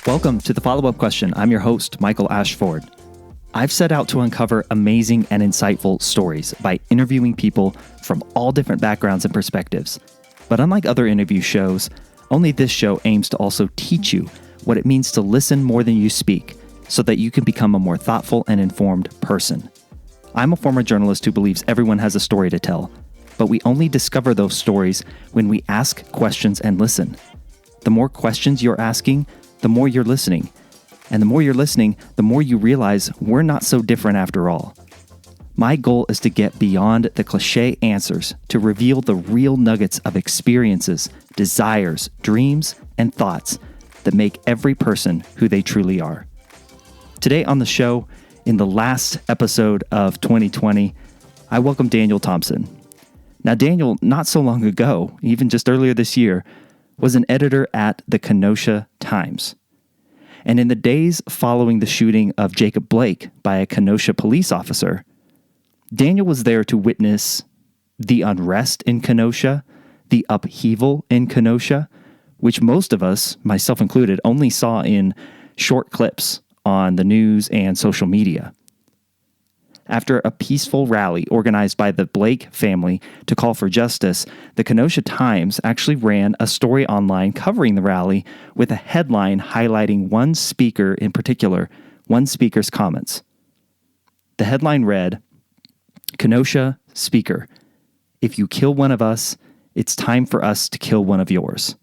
Welcome to the follow-up question. I'm your host, Michael Ashford. I've set out to uncover amazing and insightful stories by interviewing people from all different backgrounds and perspectives. But unlike other interview shows, only this show aims to also teach you what it means to listen more than you speak so that you can become a more thoughtful and informed person. I'm a former journalist who believes everyone has a story to tell, but we only discover those stories when we ask questions and listen. The more questions you're asking, the more you're listening. And the more you're listening, the more you realize we're not so different after all. My goal is to get beyond the cliche answers to reveal the real nuggets of experiences, desires, dreams, and thoughts that make every person who they truly are. Today on the show, in the last episode of 2020, I welcome Daniel Thompson. Now, Daniel, not so long ago, even just earlier this year, was an editor at the Kenosha Times. And in the days following the shooting of Jacob Blake by a Kenosha police officer, Daniel was there to witness the unrest in Kenosha, the upheaval in Kenosha, which most of us, myself included, only saw in short clips on the news and social media. After a peaceful rally organized by the Blake family to call for justice, the Kenosha Times actually ran a story online covering the rally with a headline highlighting one speaker in particular, one speaker's comments. The headline read, "Kenosha speaker, if you kill one of us, it's time for us to kill one of yours."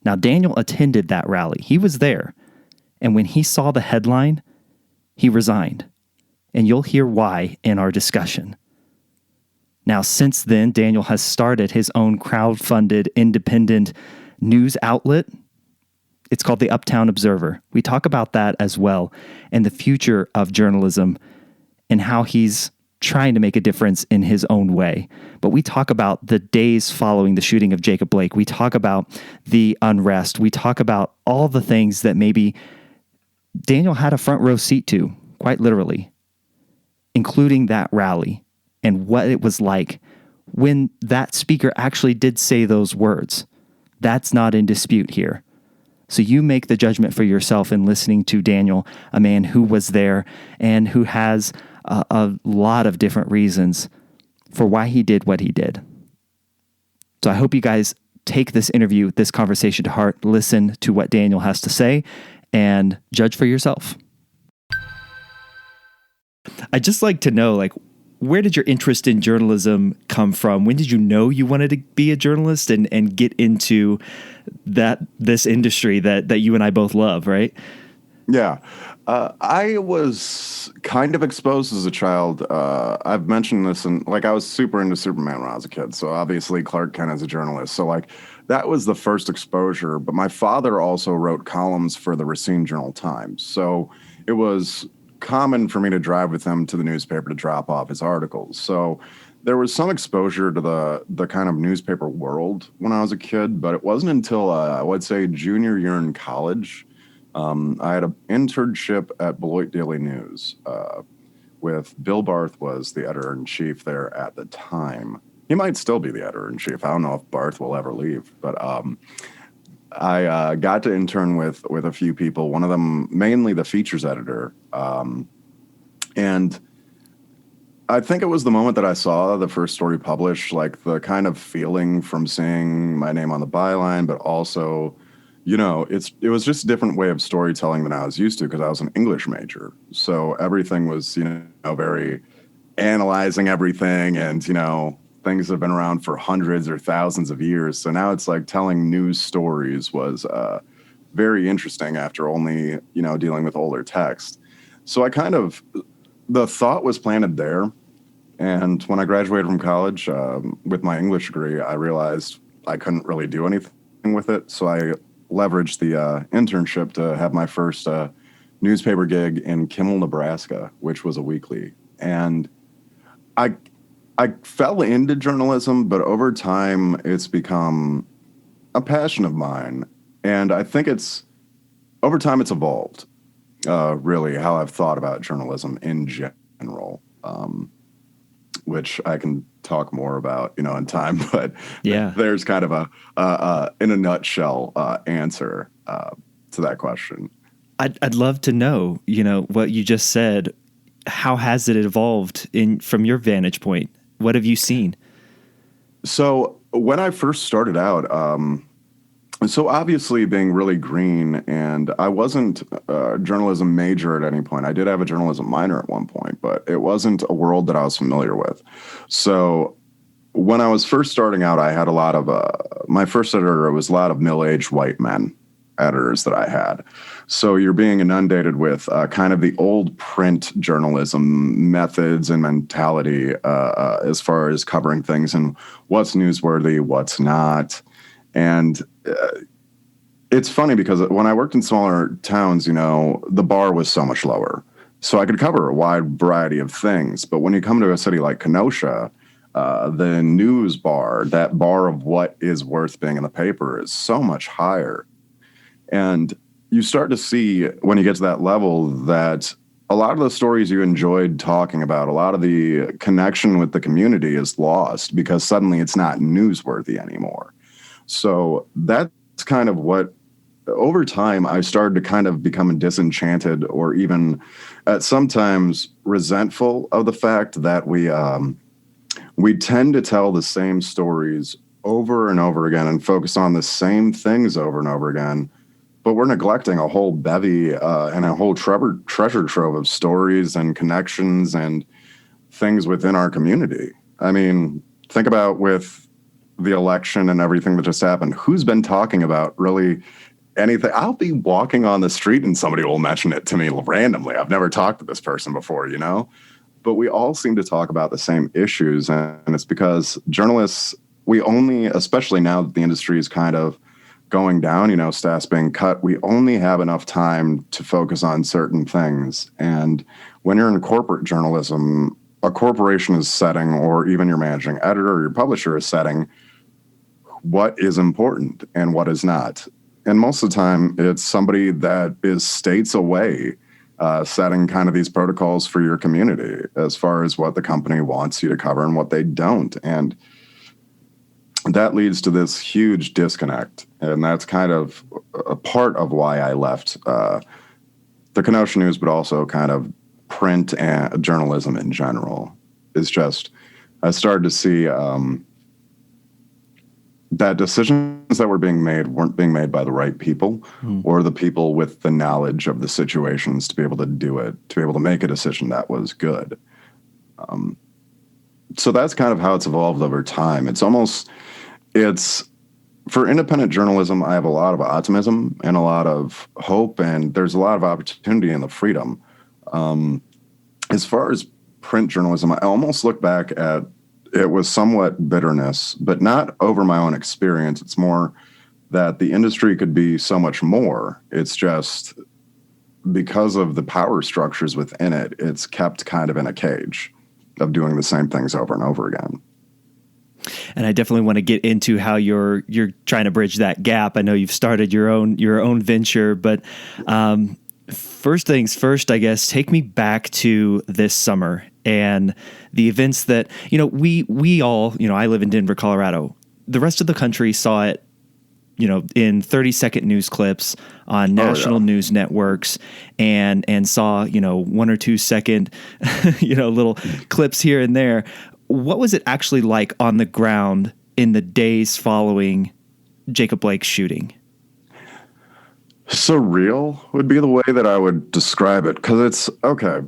Now, Daniel attended that rally. He was there. And when he saw the headline, he resigned. And you'll hear why in our discussion. Now, since then, Daniel has started his own crowd-funded independent news outlet. It's called the Uptown Observer. We talk about that as well and the future of journalism and how he's trying to make a difference in his own way. But we talk about the days following the shooting of Jacob Blake. We talk about the unrest. We talk about all the things that maybe Daniel had a front row seat to, quite literally, including that rally and what it was like when that speaker actually did say those words. That's not in dispute here. So you make the judgment for yourself in listening to Daniel, a man who was there and who has a lot of different reasons for why he did what he did. So I hope you guys take this interview, this conversation to heart, listen to what Daniel has to say, and judge for yourself. I'd just like to know, where did your interest in journalism come from? When did you know you wanted to be a journalist and get into this industry that you and I both love, right? Yeah. I was kind of exposed as a child. I've mentioned this, and I was super into Superman when I was a kid. So obviously Clark Kent as a journalist. So that was the first exposure. But my father also wrote columns for the Racine Times. So it was common for me to drive with him to the newspaper to drop off his articles. So there was some exposure to the kind of newspaper world when I was a kid, but it wasn't until I would say junior year in college. I had an internship at Beloit Daily News with Bill Barth was the editor-in-chief there at the time. He might still be the editor-in-chief. I don't know if Barth will ever leave, but I got to intern with a few people, one of them mainly the features editor. And I think it was the moment that I saw the first story published, the kind of feeling from seeing my name on the byline, but also, it was just a different way of storytelling than I was used to because I was an English major. So everything was, very analyzing everything and, things that have been around for hundreds or thousands of years. So now it's telling news stories was very interesting after only, dealing with older text. So the thought was planted there. And when I graduated from college with my English degree, I realized I couldn't really do anything with it. So I leveraged the internship to have my first newspaper gig in Kimmel, Nebraska, which was a weekly. And I fell into journalism, but over time, it's become a passion of mine. And I think over time, it's evolved, really, how I've thought about journalism in general, which I can talk more about, in time. But yeah, there's kind of in a nutshell, answer. to that question. I'd love to know, what you just said. How has it evolved from your vantage point? What have you seen? So when I first started out, so obviously being really green, and I wasn't a journalism major at any point. I did have a journalism minor at one point, but it wasn't a world that I was familiar with. So when I was first starting out, I had a lot of, my first editor was a lot of middle-aged white men editors that I had. So you're being inundated with kind of the old print journalism methods and mentality as far as covering things and what's newsworthy, what's not. And it's funny because when I worked in smaller towns, the bar was so much lower. So I could cover a wide variety of things. But when you come to a city like Kenosha, the news bar, that bar of what is worth being in the paper, is so much higher. And you start to see when you get to that level that a lot of the stories you enjoyed talking about, a lot of the connection with the community is lost because suddenly it's not newsworthy anymore. So that's kind of what, over time, I started to kind of become disenchanted or even sometimes resentful of the fact that we tend to tell the same stories over and over again and focus on the same things over and over again. But we're neglecting a whole bevy and a whole treasure trove of stories and connections and things within our community. I mean, think about with the election and everything that just happened. Who's been talking about really anything? I'll be walking on the street and somebody will mention it to me randomly. I've never talked to this person before, But we all seem to talk about the same issues. And it's because journalists, we only, especially now that the industry is kind of going down, staff's being cut, we only have enough time to focus on certain things. And when you're in corporate journalism, a corporation is setting, or even your managing editor or your publisher is setting what is important and what is not. And most of the time, it's somebody that is states away, setting kind of these protocols for your community as far as what the company wants you to cover and what they don't. And that leads to this huge disconnect. And that's kind of a part of why I left the Kenosha News, but also kind of print and journalism in general. Is just, I started to see that decisions that were being made weren't being made by the right people or the people with the knowledge of the situations to be able to do it, to be able to make a decision that was good. So that's kind of how it's evolved over time. It's for independent journalism, I have a lot of optimism and a lot of hope, and there's a lot of opportunity in the freedom. As far as print journalism, I almost look back at it with somewhat bitterness, but not over my own experience. It's more that the industry could be so much more. It's just because of the power structures within it, it's kept kind of in a cage of doing the same things over and over again. And I definitely want to get into how you're trying to bridge that gap. I know you've started your own venture, but first things first, I guess, take me back to this summer and the events that, we all, I live in Denver, Colorado. The rest of the country saw it, in 30-second news clips on national news networks and saw, 1 or 2 second, little clips here and there. What was it actually like on the ground in the days following Jacob Blake's shooting? Surreal would be the way that I would describe it, because it's okay.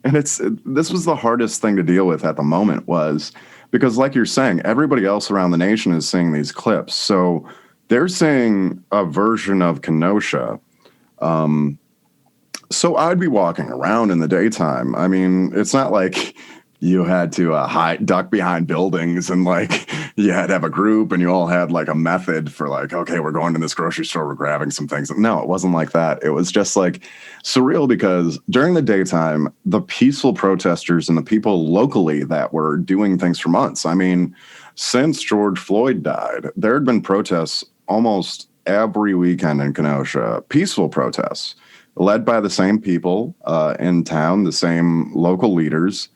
And this was the hardest thing to deal with at the moment, was because, like you're saying, everybody else around the nation is seeing these clips. So they're seeing a version of Kenosha. So I'd be walking around in the daytime. I mean, it's not like you had to duck behind buildings and you had to have a group and you all had a method for okay, we're going to this grocery store, we're grabbing some things. No, it wasn't like that. It was just surreal, because during the daytime, the peaceful protesters and the people locally that were doing things for months. I mean, since George Floyd died, there had been protests almost every weekend in Kenosha, peaceful protests led by the same people in town, the same local leaders.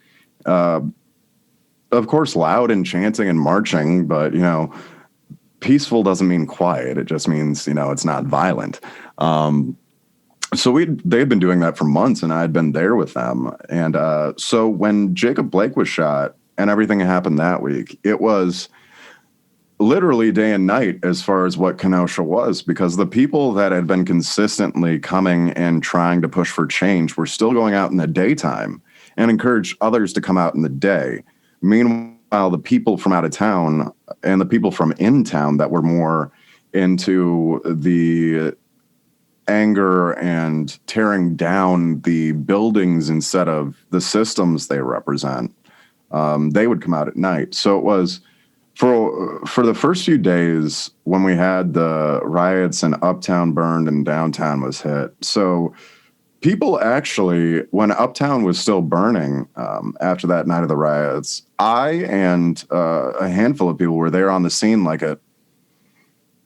Of course, loud and chanting and marching, but, peaceful doesn't mean quiet. It just means, it's not violent. So they'd been doing that for months, and I'd been there with them. And so when Jacob Blake was shot and everything happened that week, it was literally day and night as far as what Kenosha was, because the people that had been consistently coming and trying to push for change were still going out in the daytime and encouraged others to come out in the day. Meanwhile, the people from out of town and the people from in town that were more into the anger and tearing down the buildings instead of the systems they represent, they would come out at night. So it was for the first few days when we had the riots and Uptown burned and downtown was hit. So people actually, when Uptown was still burning after that night of the riots, I and a handful of people were there on the scene like at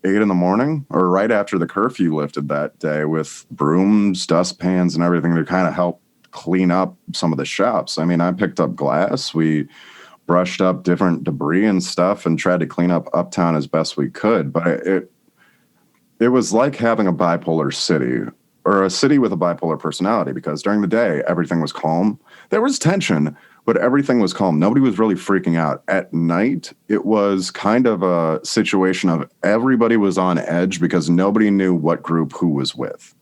8 a.m. or right after the curfew lifted that day with brooms, dustpans, and everything to kind of help clean up some of the shops. I mean, I picked up glass. We brushed up different debris and stuff and tried to clean up Uptown as best we could. But it was like having a bipolar city, or a city with a bipolar personality, because during the day, everything was calm. There was tension, but everything was calm. Nobody was really freaking out. At night, it was kind of a situation of everybody was on edge because nobody knew what group who was with.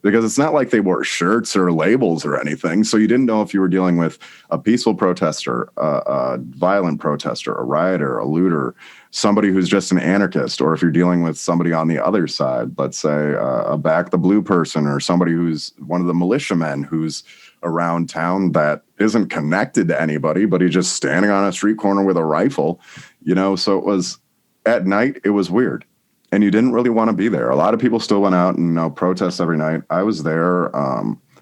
Because it's not like they wore shirts or labels or anything. So you didn't know if you were dealing with a peaceful protester, a violent protester, a rioter, a looter, somebody who's just an anarchist, or if you're dealing with somebody on the other side, let's say a back the blue person, or somebody who's one of the militiamen who's around town that isn't connected to anybody, but he's just standing on a street corner with a rifle, so it was at night, it was weird. And you didn't really want to be there. A lot of people still went out and protest every night. I was there,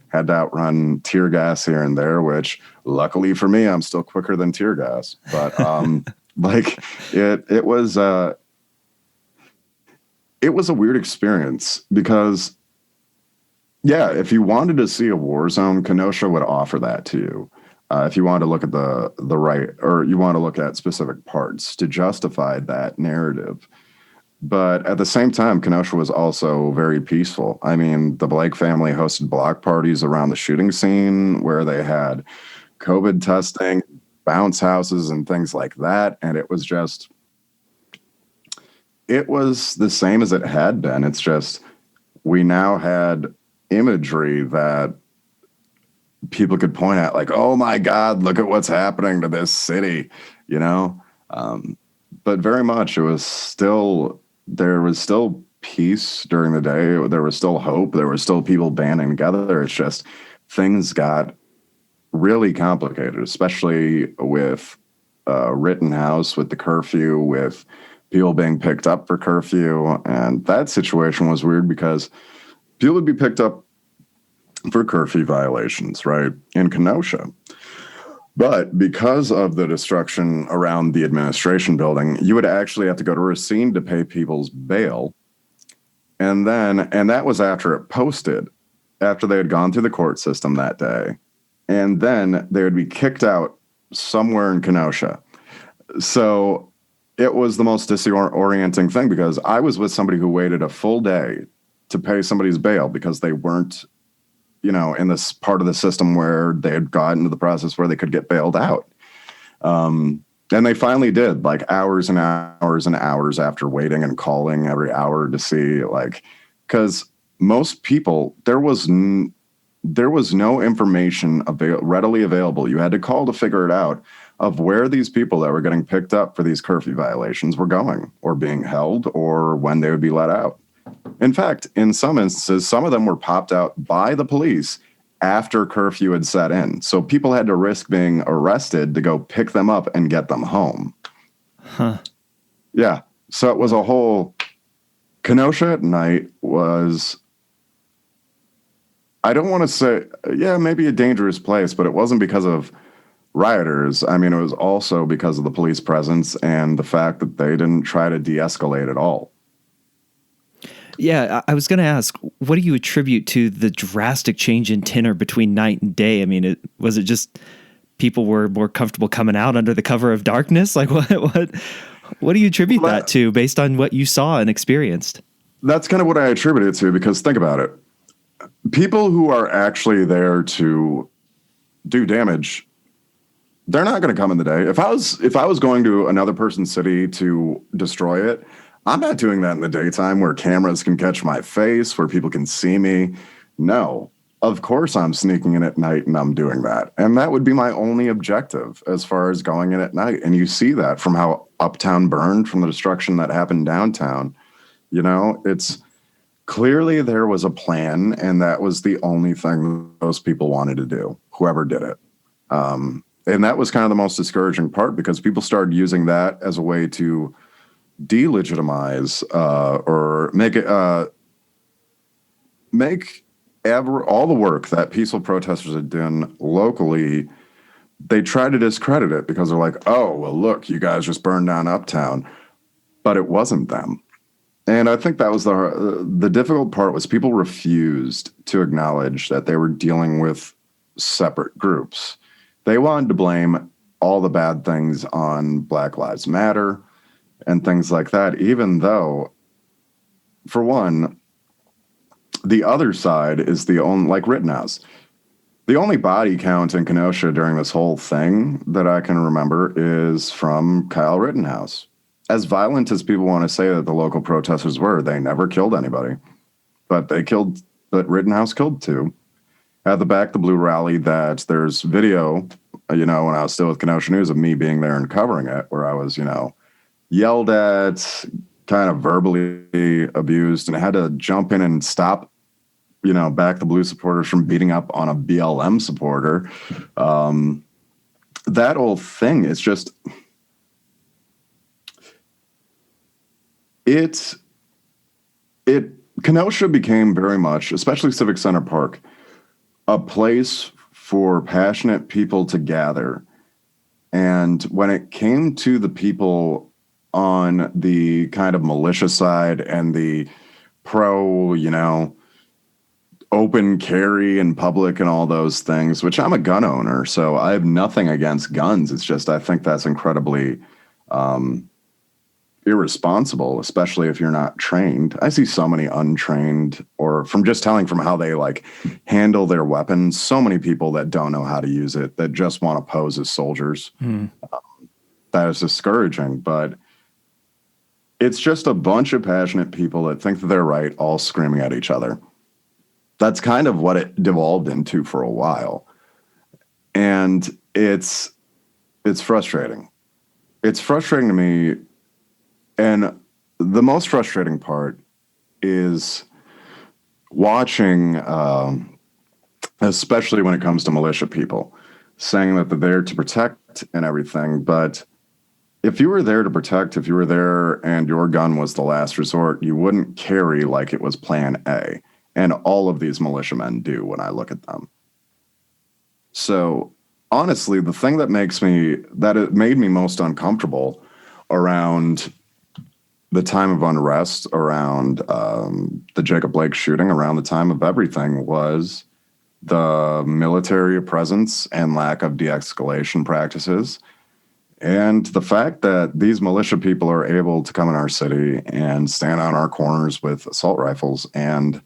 had to outrun tear gas here and there, which luckily for me, I'm still quicker than tear gas. But it was a weird experience because, yeah, if you wanted to see a war zone, Kenosha would offer that to you. If you wanted to look at the right, or you want to look at specific parts to justify that narrative. But at the same time, Kenosha was also very peaceful. I mean, the Blake family hosted block parties around the shooting scene where they had COVID testing, bounce houses, and things like that. And it was the same as it had been. It's just we now had imagery that people could point at, like, oh my God, look at what's happening to this city, But very much there was still peace during the day. There was still hope. There was still people banding together. It's just things got really complicated, especially with Rittenhouse, with the curfew, with people being picked up for curfew. And that situation was weird because people would be picked up for curfew violations, right, in Kenosha. But because of the destruction around the administration building, you would actually have to go to Racine to pay people's bail. And that was after it posted, after they had gone through the court system that day. And then they would be kicked out somewhere in Kenosha. So it was the most disorienting thing because I was with somebody who waited a full day to pay somebody's bail because they weren't in this part of the system where they had gotten to the process where they could get bailed out. And they finally did, like hours and hours and hours after waiting and calling every hour to see, because most people, there was no information readily available. You had to call to figure it out of where these people that were getting picked up for these curfew violations were going or being held or when they would be let out. In fact, in some instances, some of them were popped out by the police after curfew had set in. So people had to risk being arrested to go pick them up and get them home. Huh. Yeah. So it was a whole... Kenosha at night was... I don't want to say, maybe a dangerous place, but it wasn't because of rioters. I mean, it was also because of the police presence and the fact that they didn't try to de-escalate at all. Yeah, I was going to ask, what do you attribute to the drastic change in tenor between night and day? I mean, was it just people were more comfortable coming out under the cover of darkness? Like what do you attribute that to based on what you saw and experienced? that's kind of what I attribute it to, because think about it. People who are actually there to do damage, they're not going to come in the day. If I was going to another person's city to destroy it, I'm not doing that in the daytime where cameras can catch my face, where people can see me. No, of course I'm sneaking in at night and I'm doing that. And that would be my only objective as far as going in at night. And you see that from how Uptown burned, from the destruction that happened downtown. It's clearly there was a plan, and that was the only thing those people wanted to do, whoever did it. And that was kind of the most discouraging part, because people started using that as a way to delegitimize or make all the work that peaceful protesters had done locally. They tried to discredit it because they're like, oh, well, look, you guys just burned down Uptown. But it wasn't them. And I think that was the difficult part, was people refused to acknowledge that they were dealing with separate groups. They wanted to blame all the bad things on Black Lives Matter and things like that, even though, for one, the other side is the only, like Rittenhouse, the only body count in Kenosha during this whole thing that I can remember is from Kyle Rittenhouse. As violent as people want to say that the local protesters were, they never killed anybody. But Rittenhouse killed two. At the Back the Blue rally, that there's video, when I was still with Kenosha News, of me being there and covering it, where I was, yelled at, kind of verbally abused, and I had to jump in and stop, Back the Blue supporters from beating up on a BLM supporter. That whole thing is just... Kenosha became very much, especially Civic Center Park, a place for passionate people to gather. And when it came to the people on the kind of militia side and the pro, open carry in public and all those things, which I'm a gun owner, so I have nothing against guns. It's just, I think that's incredibly irresponsible, especially if you're not trained. I see so many untrained, or from just telling from how they handle their weapons, so many people that don't know how to use it, that just want to pose as soldiers. That is discouraging, but it's just a bunch of passionate people that think that they're right, all screaming at each other. That's kind of what it devolved into for a while. And it's frustrating. It's frustrating to me. And the most frustrating part is watching, especially when it comes to militia people, saying that they're there to protect and everything. But if you were there to protect, if you were there and your gun was the last resort, you wouldn't carry like it was plan A. And all of these militiamen do when I look at them. So honestly, the thing that it made me most uncomfortable around the time of unrest, around the Jacob Blake shooting, around the time of everything, was the military presence and lack of de-escalation practices. And the fact that these militia people are able to come in our city and stand on our corners with assault rifles, and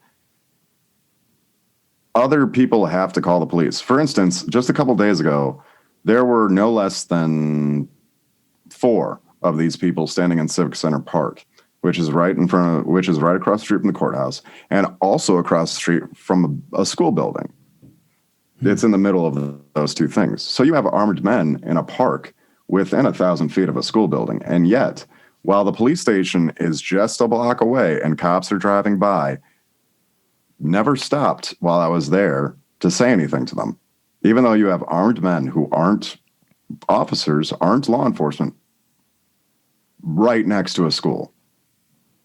other people have to call the police. For instance, just a couple days ago, there were no less than 4 of these people standing in Civic Center Park, which is right across the street from the courthouse, and also across the street from a school building. It's in the middle of those two things. So you have armed men in a park within 1,000 feet of a school building. And yet, while the police station is just a block away and cops are driving by, never stopped while I was there to say anything to them. Even though you have armed men who aren't officers, aren't law enforcement, right next to a school.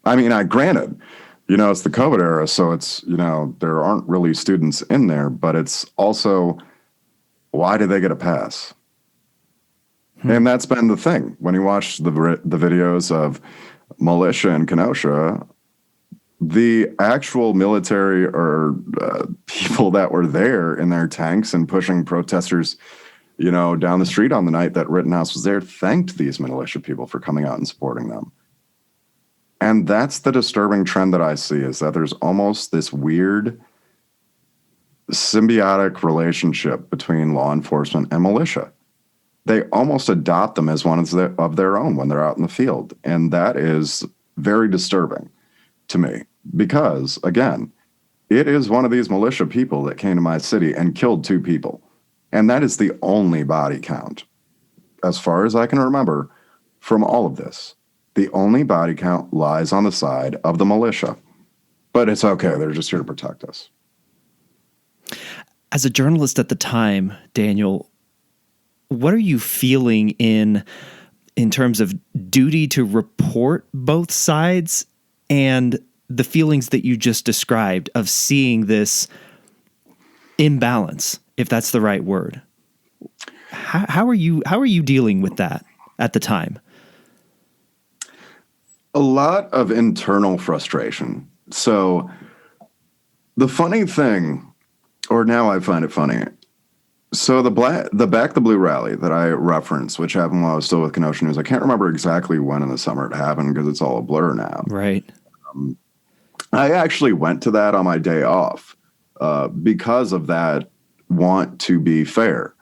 I mean, granted, it's the COVID era, so it's, there aren't really students in there, but it's also, why did they get a pass? And that's been the thing. When you watch the videos of militia in Kenosha, the actual military or people that were there in their tanks and pushing protesters, down the street on the night that Rittenhouse was there, thanked these militia people for coming out and supporting them. And that's the disturbing trend that I see, is that there's almost this weird symbiotic relationship between law enforcement and militia. They almost adopt them as one of their own when they're out in the field. And that is very disturbing to me because, again, it is one of these militia people that came to my city and killed 2 people. And that is the only body count, as far as I can remember, from all of this. The only body count lies on the side of the militia. But it's okay. They're just here to protect us. As a journalist at the time, Daniel, what are you feeling in terms of duty to report both sides and the feelings that you just described of seeing this imbalance, if that's the right word? How are you dealing with that at the time? A lot of internal frustration. So the funny thing, or now I find it funny. So the Back the Blue rally that I referenced, which happened while I was still with Kenosha News, I can't remember exactly when in the summer it happened because it's all a blur now. Right. I actually went to that on my day off because of that want to be fair.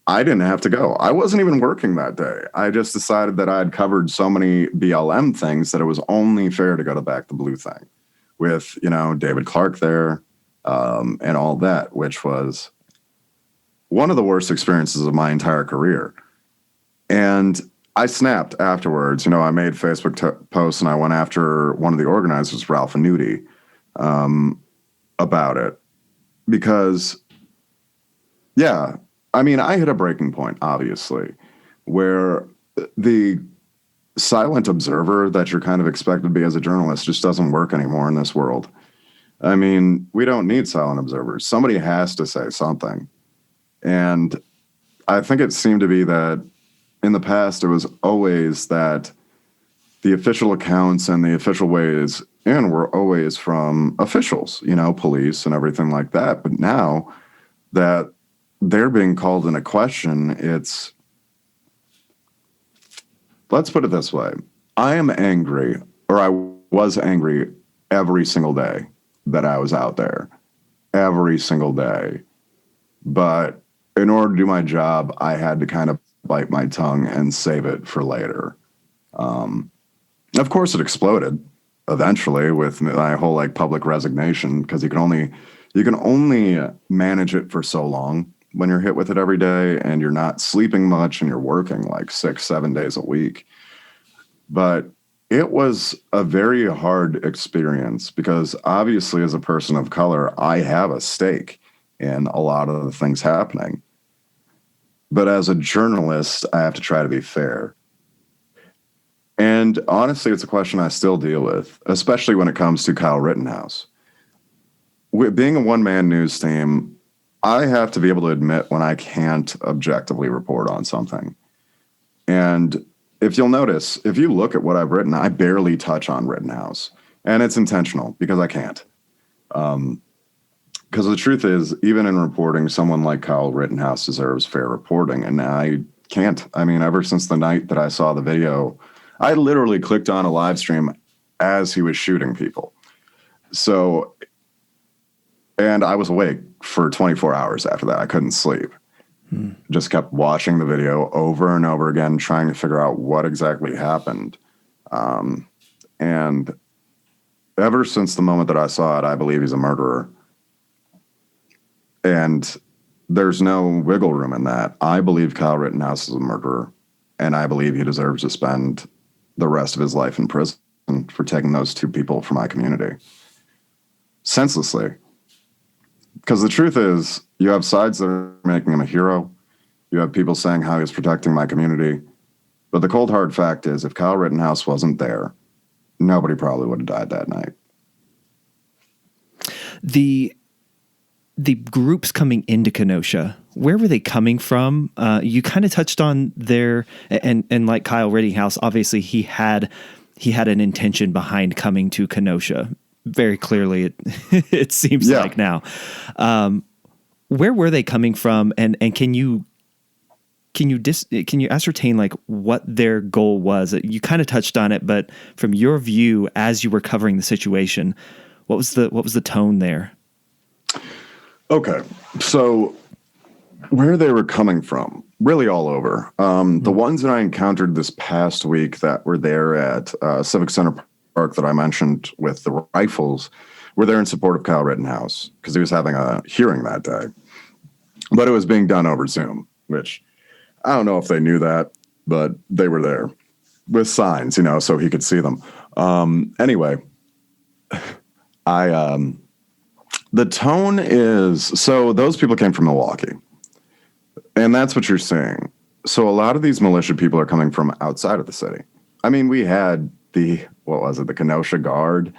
I didn't have to go. I wasn't even working that day. I just decided that I'd covered so many BLM things that it was only fair to go to Back the Blue thing with, David Clark there and all that, which was one of the worst experiences of my entire career. And I snapped afterwards. I made Facebook posts and I went after one of the organizers, Ralph Annuti, about it because, yeah, I hit a breaking point, obviously, where the silent observer that you're kind of expected to be as a journalist just doesn't work anymore in this world. We don't need silent observers. Somebody has to say something. And I think it seemed to be that in the past, it was always that the official accounts and the official ways in were always from officials, police and everything like that. But now that they're being called into question, let's put it this way. I am angry, or I was angry every single day that I was out there, every single day. But in order to do my job, I had to kind of bite my tongue and save it for later. Of course, it exploded eventually with my whole public resignation because you can only manage it for so long when you're hit with it every day and you're not sleeping much and you're working 6-7 days a week. But it was a very hard experience because obviously as a person of color, I have a stake in a lot of the things happening. But as a journalist, I have to try to be fair. And honestly, it's a question I still deal with, especially when it comes to Kyle Rittenhouse. With being a one-man news team, I have to be able to admit when I can't objectively report on something. And if you'll notice, if you look at what I've written, I barely touch on Rittenhouse. And it's intentional because I can't. Because the truth is, even in reporting, someone like Kyle Rittenhouse deserves fair reporting. And I can't. Ever since the night that I saw the video, I literally clicked on a live stream as he was shooting people. So, and I was awake for 24 hours after that. I couldn't sleep. Just kept watching the video over and over again, trying to figure out what exactly happened. And ever since the moment that I saw it, I believe he's a murderer. And there's no wiggle room in that. I believe Kyle Rittenhouse is a murderer, and I believe he deserves to spend the rest of his life in prison for taking those 2 people from my community. Senselessly. Because the truth is, you have sides that are making him a hero. You have people saying how he's protecting my community. But the cold hard fact is, if Kyle Rittenhouse wasn't there, nobody probably would have died that night. The groups coming into Kenosha, where were they coming from? You kind of touched on there, and like Kyle Rittenhouse, obviously he had an intention behind coming to Kenosha. Very clearly, it seems like now. Where were they coming from, and can you can you ascertain like what their goal was? You kind of touched on it, but from your view as you were covering the situation, what was the tone there? Okay, so where they were coming from, really all over. The ones that I encountered this past week that were there at Civic Center Park that I mentioned with the rifles were there in support of Kyle Rittenhouse because he was having a hearing that day. But it was being done over Zoom, which I don't know if they knew that, but they were there with signs, so he could see them. Anyway, the tone is, so those people came from Milwaukee. And that's what you're seeing. So a lot of these militia people are coming from outside of the city. I mean, we had the Kenosha Guard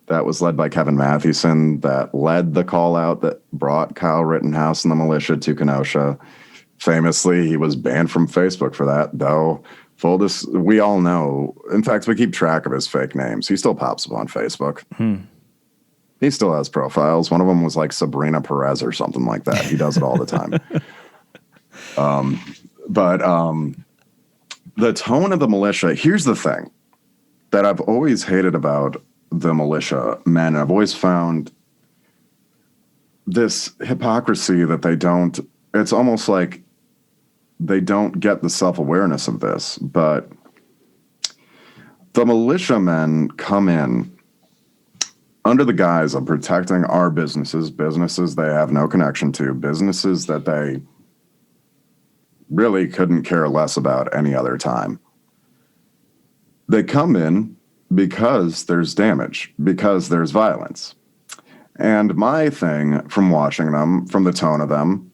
that was led by Kevin Mathewson that led the call out that brought Kyle Rittenhouse and the militia to Kenosha. Famously, he was banned from Facebook for that, though. We all know. In fact, we keep track of his fake names. He still pops up on Facebook. He still has profiles. One of them was like Sabrina Perez or something like that. He does it all the time. But the tone of the militia, here's the thing that I've always hated about the militia men. I've always found this hypocrisy that it's almost like they don't get the self-awareness of this, but the militiamen come in under the guise of protecting our businesses they have no connection to, businesses that they really couldn't care less about any other time. They come in because there's damage, because there's violence. And my thing from watching them, from the tone of them,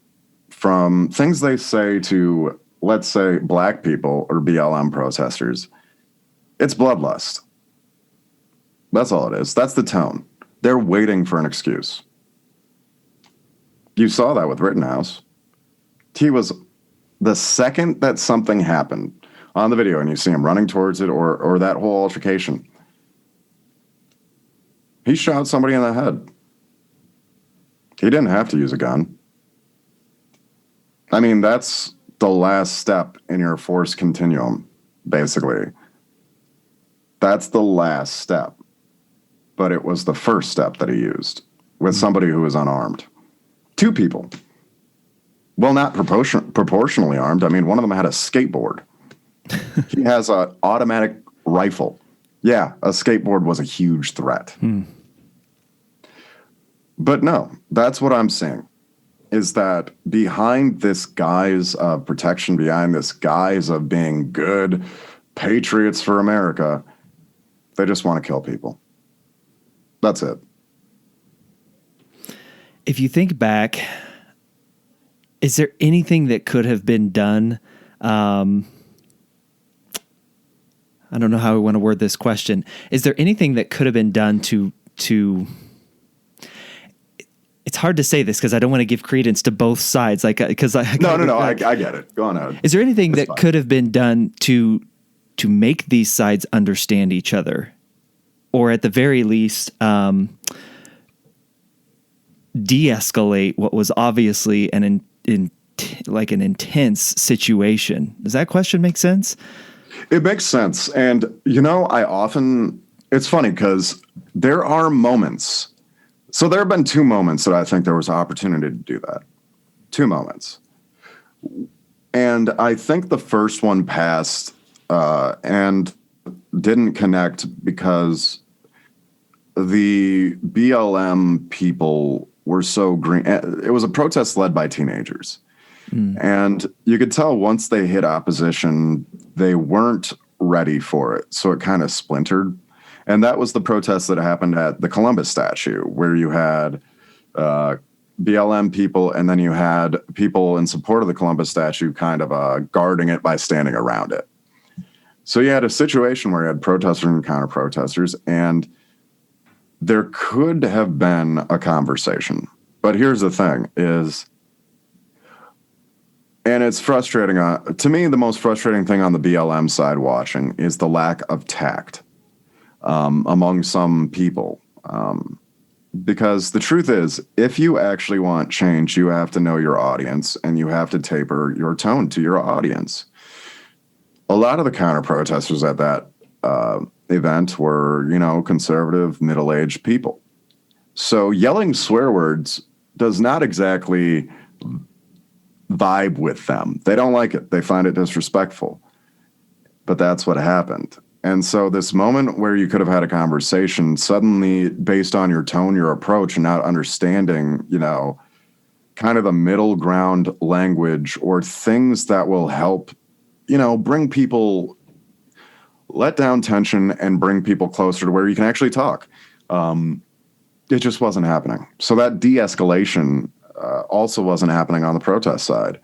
from things they say to, let's say, black people or BLM protesters, it's bloodlust. That's all it is. That's the tone. They're waiting for an excuse. You saw that with Rittenhouse. He was, the second that something happened on the video and you see him running towards it or that whole altercation, he shot somebody in the head. He didn't have to use a gun. I mean, that's the last step in your force continuum, basically. That's the last step. But it was the first step that he used with somebody who was unarmed. Two people. Well, not proportionally armed. I mean, one of them had a skateboard. He has an automatic rifle. Yeah, a skateboard was a huge threat. But no, that's what I'm seeing, is that behind this guise of protection, behind this guise of being good patriots for America, they just want to kill people. That's it. If you think back, is there anything that could have been done? I don't know how I want to word this question. Is there anything that could have been done to it's hard to say this because I don't want to give credence to both sides. Like, because I get it. Go on out. Is there anything that could have been done to make these sides understand each other, or at the very least, de-escalate what was obviously an intense situation? Does that question make sense? It makes sense. And, it's funny because there are moments. So there have been two moments that I think there was opportunity to do that. Two moments. And I think the first one passed and didn't connect because the BLM people were so green. It was a protest led by teenagers. And you could tell once they hit opposition, they weren't ready for it. So it kind of splintered. And that was the protest that happened at the Columbus statue, where you had BLM people and then you had people in support of the Columbus statue kind of guarding it by standing around it. So you had a situation where you had protesters and counter-protesters, and there could have been a conversation. But here's the thing is, and it's frustrating. To me, the most frustrating thing on the BLM side watching is the lack of tact among some people. Because the truth is, if you actually want change, you have to know your audience and you have to taper your tone to your audience. A lot of the counter protesters at that event were, conservative, middle-aged people. So yelling swear words does not exactly vibe with them. They don't like it. They find it disrespectful. But that's what happened. And so this moment where you could have had a conversation, suddenly based on your tone, your approach, and not understanding, kind of the middle ground language or things that will help, bring people, let down tension and bring people closer to where you can actually talk. It just wasn't happening. So that de-escalation also wasn't happening on the protest side.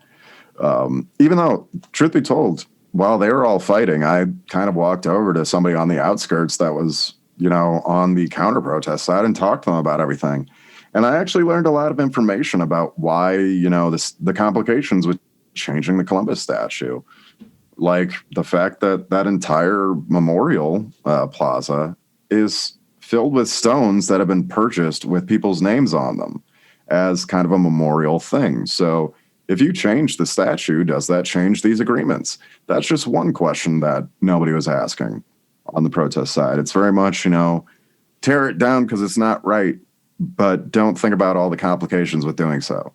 Even though, truth be told, while they were all fighting, I kind of walked over to somebody on the outskirts that was, on the counter protest side and talked to them about everything. And I actually learned a lot of information about why, the complications with changing the Columbus statue. Like the fact that that entire memorial plaza is filled with stones that have been purchased with people's names on them as kind of a memorial thing. So if you change the statue, does that change these agreements? That's just one question that nobody was asking on the protest side. It's very much, tear it down because it's not right, but don't think about all the complications with doing so.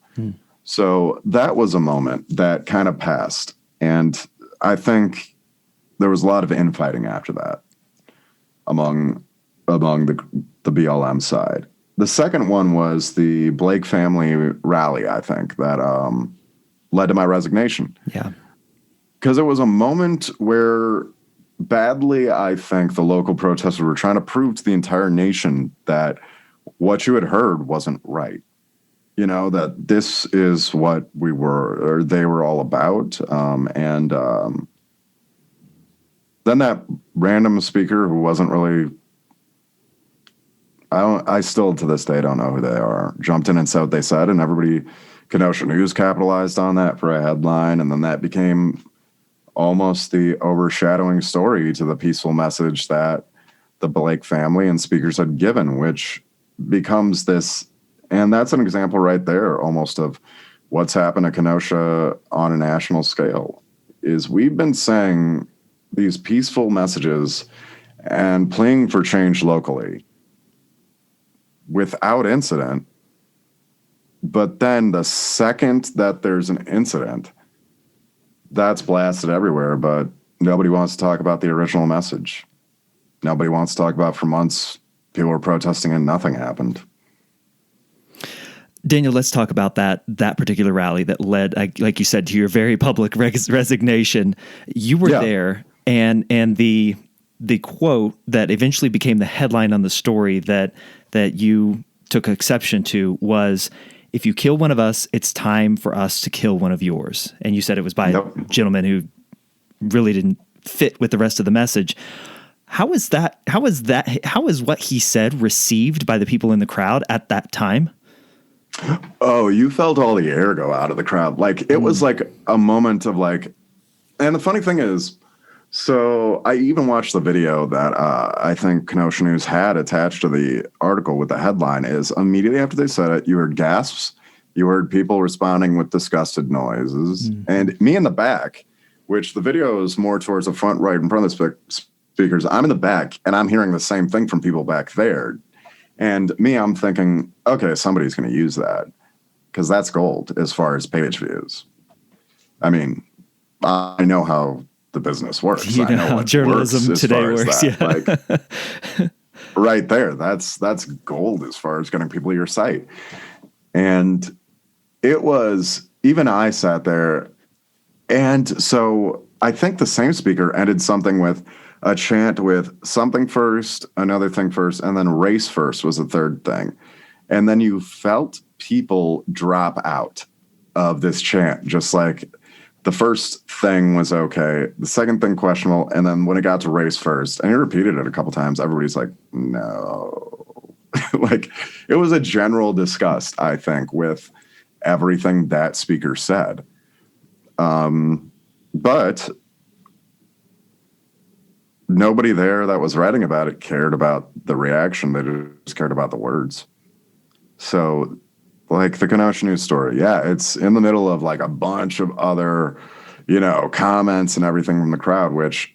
So that was a moment that kind of passed. And I think there was a lot of infighting after that among the BLM side. The second one was the Blake family rally, I think, that led to my resignation. Yeah. Because it was a moment where badly, I think, the local protesters were trying to prove to the entire nation that what you had heard wasn't right. That this is what they were all about. Then that random speaker who wasn't really, I still to this day don't know who they are, jumped in and said what they said, and everybody, Kenosha News capitalized on that for a headline, and then that became almost the overshadowing story to the peaceful message that the Blake family and speakers had given, which becomes this, and that's an example right there almost of what's happened to Kenosha on a national scale, is we've been saying these peaceful messages and pleading for change locally without incident. But then the second that there's an incident, that's blasted everywhere, but nobody wants to talk about the original message. Nobody wants to talk about for months people were protesting and nothing happened. Daniel, let's talk about that particular rally that led, like you said, to your very public resignation. You were there, and the quote that eventually became the headline on the story that you took exception to was, "If you kill one of us, it's time for us to kill one of yours." And you said it was by a gentleman who really didn't fit with the rest of the message. How was what he said received by the people in the crowd at that time? Oh, you felt all the air go out of the crowd. Like it was like a moment of like, and the funny thing is, so I even watched the video that I think Kenosha News had attached to the article with the headline is immediately after they said it, you heard gasps, you heard people responding with disgusted noises, and me in the back, which the video is more towards the front right in front of the speakers. I'm in the back and I'm hearing the same thing from people back there. And me, I'm thinking, okay, somebody's going to use that because that's gold as far as page views. I mean, I know how the business works. I know how journalism today works. Yeah. Like, right there, that's gold as far as getting people to your site. And it was, even I sat there. And so I think the same speaker ended something with a chant with something first, another thing first, and then race first was the third thing. And then you felt people drop out of this chant, just like the first thing was okay, the second thing questionable, and then when it got to race first, and he repeated it a couple times, everybody's like, no. Like, it was a general disgust, I think, with everything that speaker said. But nobody there that was writing about it cared about the reaction. They just cared about the words. So, like the Kenosha news story, yeah, it's in the middle of like a bunch of other, comments and everything from the crowd, which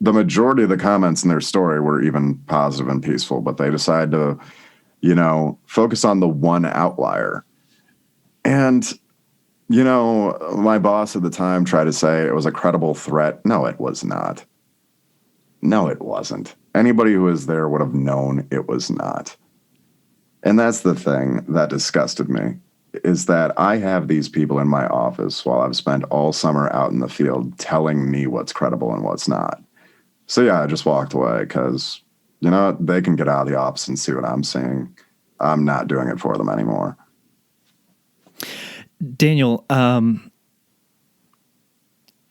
the majority of the comments in their story were even positive and peaceful, but they decided to, focus on the one outlier. And, my boss at the time tried to say it was a credible threat. No, it was not. No, it wasn't. Anybody who was there would have known it was not. And that's the thing that disgusted me, is that I have these people in my office while I've spent all summer out in the field telling me what's credible and what's not. So yeah, I just walked away because, they can get out of the office and see what I'm seeing. I'm not doing it for them anymore. Daniel,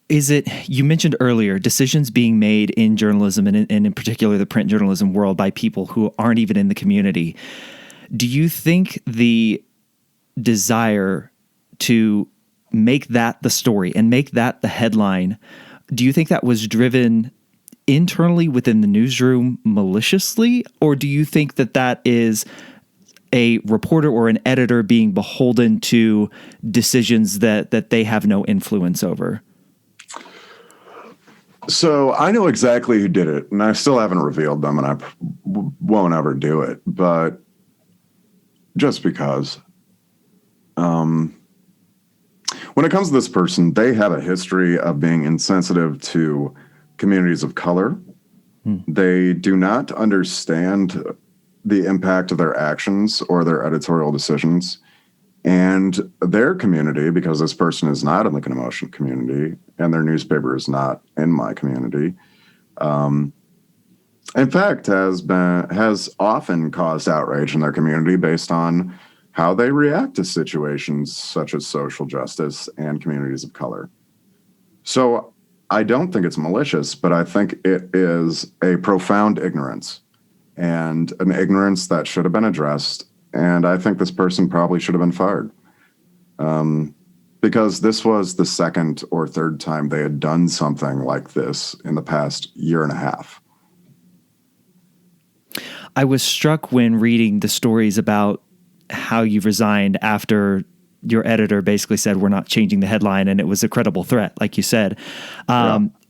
you mentioned earlier decisions being made in journalism and in particular the print journalism world by people who aren't even in the community. Do you think the desire to make that the story and make that the headline, do you think that was driven internally within the newsroom maliciously, or do you think that is a reporter or an editor being beholden to decisions that they have no influence over? So I know exactly who did it, and I still haven't revealed them, and I won't ever do it. But just because, when it comes to this person, they have a history of being insensitive to communities of color. They do not understand the impact of their actions or their editorial decisions. And their community, because this person is not in the Kenosha community and their newspaper is not in my community, in fact, has often caused outrage in their community based on how they react to situations such as social justice and communities of color. So I don't think it's malicious, but I think it is a profound ignorance, and an ignorance that should have been addressed. And I think this person probably should have been fired, because this was the second or third time they had done something like this in the past year and a half. I was struck when reading the stories about how you resigned after your editor basically said, we're not changing the headline, and it was a credible threat, like you said.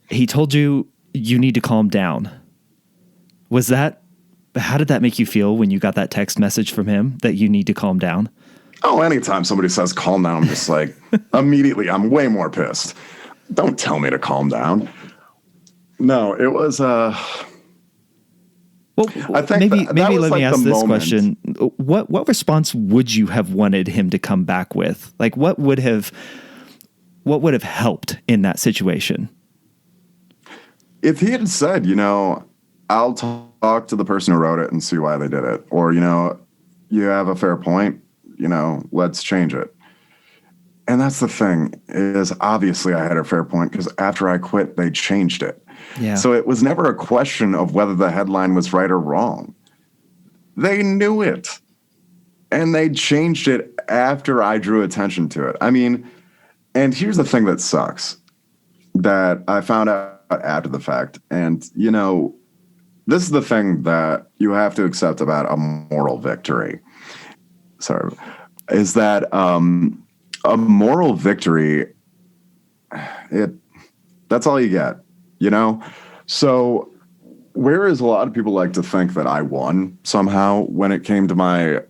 He told you need to calm down. How did that make you feel when you got that text message from him that you need to calm down? Oh, anytime somebody says calm down, I'm just like, immediately, I'm way more pissed. Don't tell me to calm down. No, it was, well, I think maybe let me ask this question. What response would you have wanted him to come back with? Like, what would have helped in that situation? If he had said, I'll talk to the person who wrote it and see why they did it. Or, you have a fair point, let's change it. And that's the thing, is obviously I had a fair point because after I quit, they changed it. Yeah. So it was never a question of whether the headline was right or wrong. They knew it. And they changed it after I drew attention to it. I mean, and here's the thing that sucks that I found out after the fact. And, this is the thing that you have to accept about a moral victory. Sorry. Is that a moral victory, that's all you get, So whereas a lot of people like to think that I won somehow when it came to my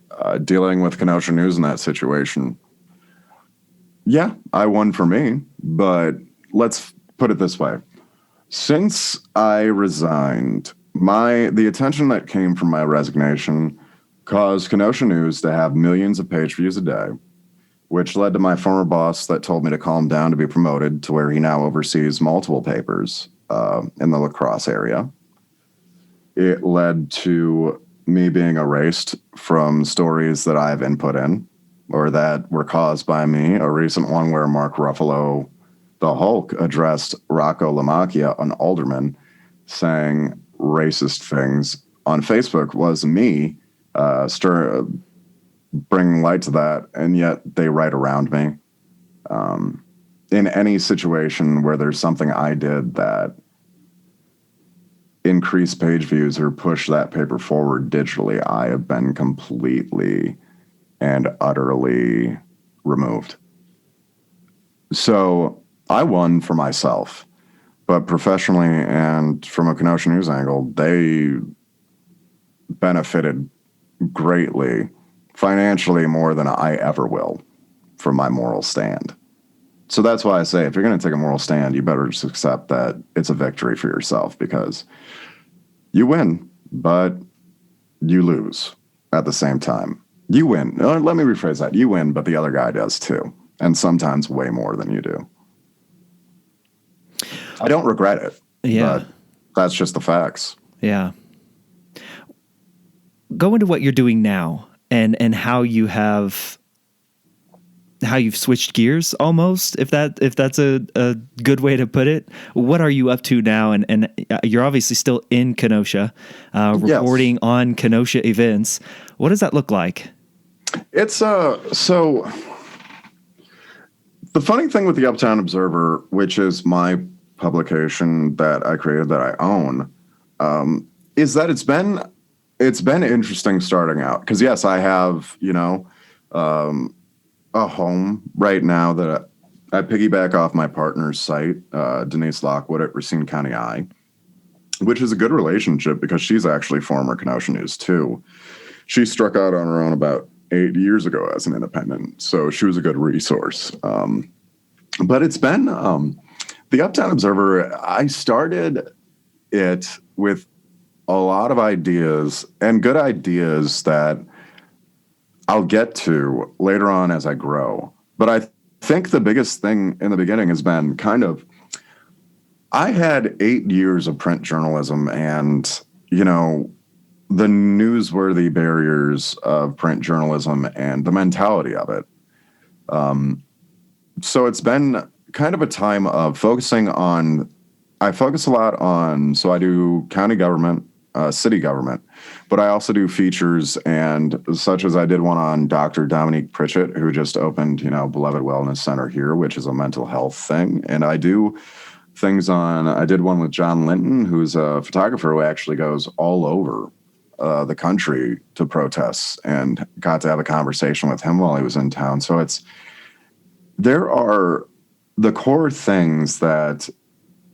dealing with Kenosha News in that situation, yeah, I won for me. But let's put it this way. Since I resigned, the attention that came from my resignation caused Kenosha News to have millions of page views a day, which led to my former boss that told me to calm down to be promoted to where he now oversees multiple papers in the La Crosse area. It led to me being erased from stories that I've input in or that were caused by me. A recent one where Mark Ruffalo, the Hulk, addressed Rocco LaMacchia, an alderman, saying racist things on Facebook was me bringing light to that, and yet they write around me. In any situation where there's something I did that increased page views or push that paper forward digitally, I have been completely and utterly removed. So I won for myself, but professionally and from a Kenosha News angle, they benefited greatly, financially more than I ever will, from my moral stand. So that's why I say, if you're going to take a moral stand, you better just accept that it's a victory for yourself, because you win, but you lose at the same time. You win. Let me rephrase that. You win, but the other guy does too, and sometimes way more than you do. I don't regret it, but that's just the facts. Yeah. Go into what you're doing now and how you've switched gears almost, if that's a good way to put it. What are you up to now? And you're obviously still in Kenosha, reporting on Kenosha events. What does that look like? It's so the funny thing with the Uptown Observer, which is my publication that I created, that I own, is that it's been interesting starting out, because yes, I have a home right now that I piggyback off my partner's site, Denise Lockwood at Racine County Eye, which is a good relationship because she's actually former Kenosha News too. She struck out on her own about 8 years ago as an independent, so she was a good resource. But it's been the Uptown Observer. I started it with a lot of ideas, and good ideas that I'll get to later on as I grow. But I think the biggest thing in the beginning has been I had 8 years of print journalism, and, the newsworthy barriers of print journalism and the mentality of it. So it's been kind of a time of focusing on, I focus a lot on, so I do county government, city government, but I also do features, and such as I did one on Dr. Dominique Pritchett, who just opened, Beloved Wellness Center here, which is a mental health thing. And I do things I did one with John Linton, who's a photographer who actually goes all over the country to protests, and got to have a conversation with him while he was in town. So there are the core things that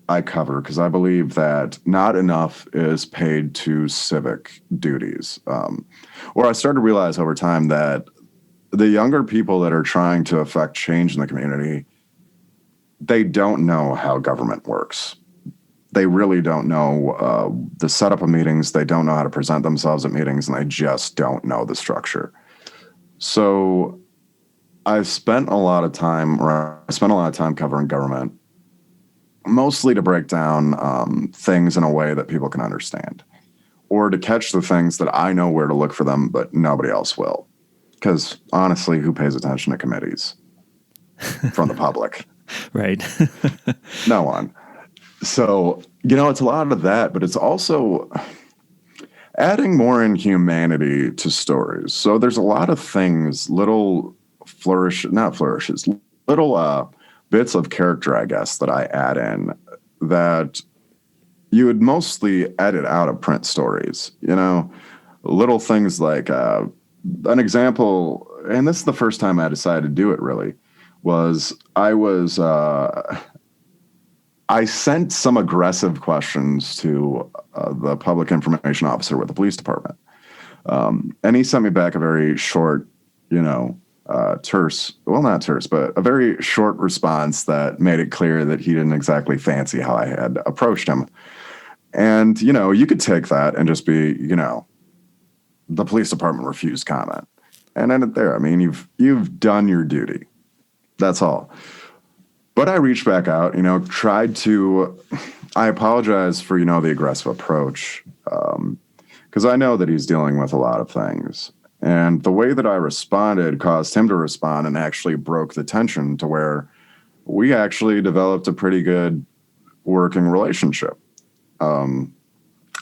I cover, because I believe that not enough is paid to civic duties. Or I started to realize over time that the younger people that are trying to affect change in the community, they don't know how government works. They really don't know the setup of meetings. They don't know how to present themselves at meetings, and they just don't know the structure. So I spent a lot of time covering government, mostly to break down things in a way that people can understand, or to catch the things that I know where to look for them, but nobody else will. Because honestly, who pays attention to committees from the public? Right. No one. So, it's a lot of that, but it's also adding more in humanity to stories. So there's a lot of things, little bits of character, I guess, that I add in that you would mostly edit out of print stories. Little things like an example, and this is the first time I decided to do it really, was I sent some aggressive questions to the public information officer with the police department. And he sent me back a very short, terse, well, not terse, but a very short response that made it clear that he didn't exactly fancy how I had approached him. And, you could take that and just be, the police department refused comment. And end it there. I mean, you've done your duty. That's all. But I reached back out, I apologize for, the aggressive approach, because I know that he's dealing with a lot of things. And the way that I responded caused him to respond, and actually broke the tension to where we actually developed a pretty good working relationship. And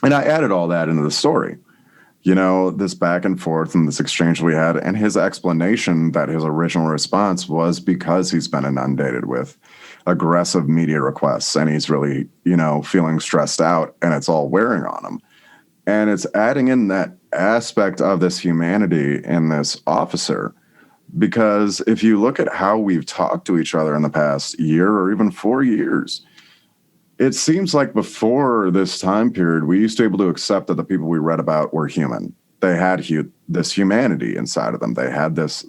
I added all that into the story. This back and forth and this exchange we had, and his explanation that his original response was because he's been inundated with aggressive media requests, and he's really, feeling stressed out, and it's all wearing on him. And it's adding in that aspect of this humanity in this officer. Because if you look at how we've talked to each other in the past year or even 4 years, it seems like before this time period, we used to be able to accept that the people we read about were human. They had this humanity inside of them. They had this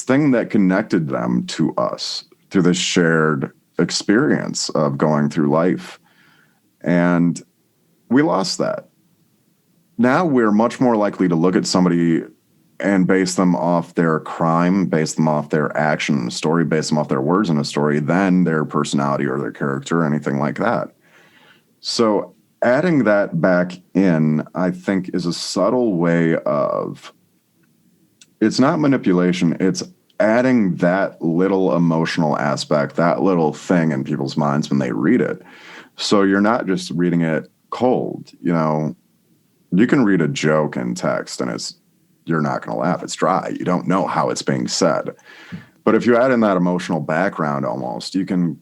thing that connected them to us through this shared experience of going through life. And we lost that. Now we're much more likely to look at somebody and base them off their crime, base them off their action in a story, base them off their words in a story, than their personality or their character or anything like that. So adding that back in, I think, is a subtle way of, it's not manipulation, it's adding that little emotional aspect, that little thing in people's minds when they read it. So you're not just reading it cold. You know, you can read a joke in text and you're not going to laugh. It's dry. You don't know how it's being said. But if you add in that emotional background almost, you can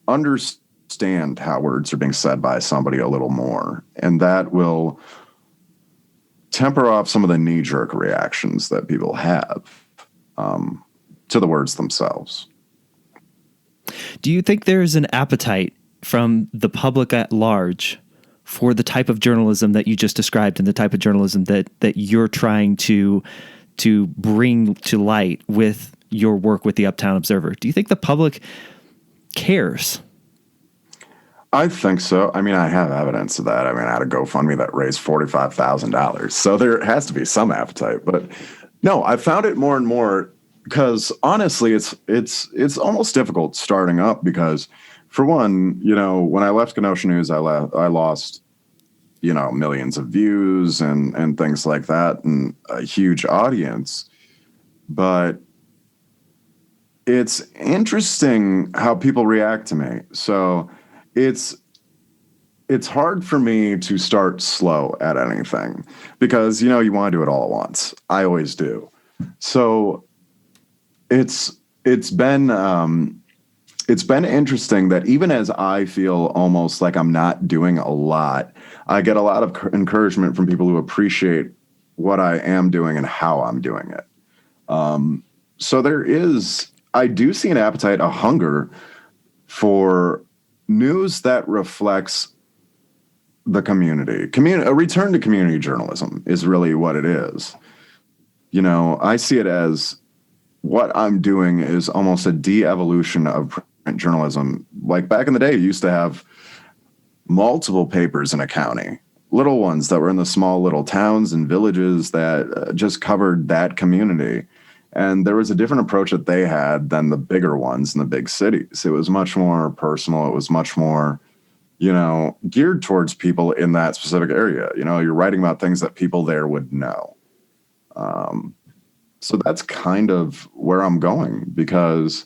understand how words are being said by somebody a little more. And that will temper off some of the knee-jerk reactions that people have to the words themselves. Do you think there's an appetite from the public at large for the type of journalism that you just described and the type of journalism that you're trying to bring to light with your work with the Uptown Observer? Do you think the public cares? I think so. I mean, I have evidence of that. I mean, I had a GoFundMe that raised $45,000. So there has to be some appetite. But no, I found it more and more because honestly, it's almost difficult starting up because, for one, you know, when I left Kenosha News, I lost, you know, millions of views and things like that and a huge audience. But it's interesting how people react to me. So it's hard for me to start slow at anything because, you know, you want to do it all at once. I always do. So it's been interesting that even as I feel almost like I'm not doing a lot, I get a lot of encouragement from people who appreciate what I am doing and how I'm doing it. So I do see an appetite, a hunger for news that reflects the community. A return to community journalism is really what it is. You know, I see it as what I'm doing is almost a de-evolution of print journalism. Like back in the day, you used to have multiple papers in a county, little ones that were in the small little towns and villages that just covered that community. And there was a different approach that they had than the bigger ones in the big cities. It was much more personal. It was much more, you know, geared towards people in that specific area. You know, you're writing about things that people there would know. So that's kind of where I'm going because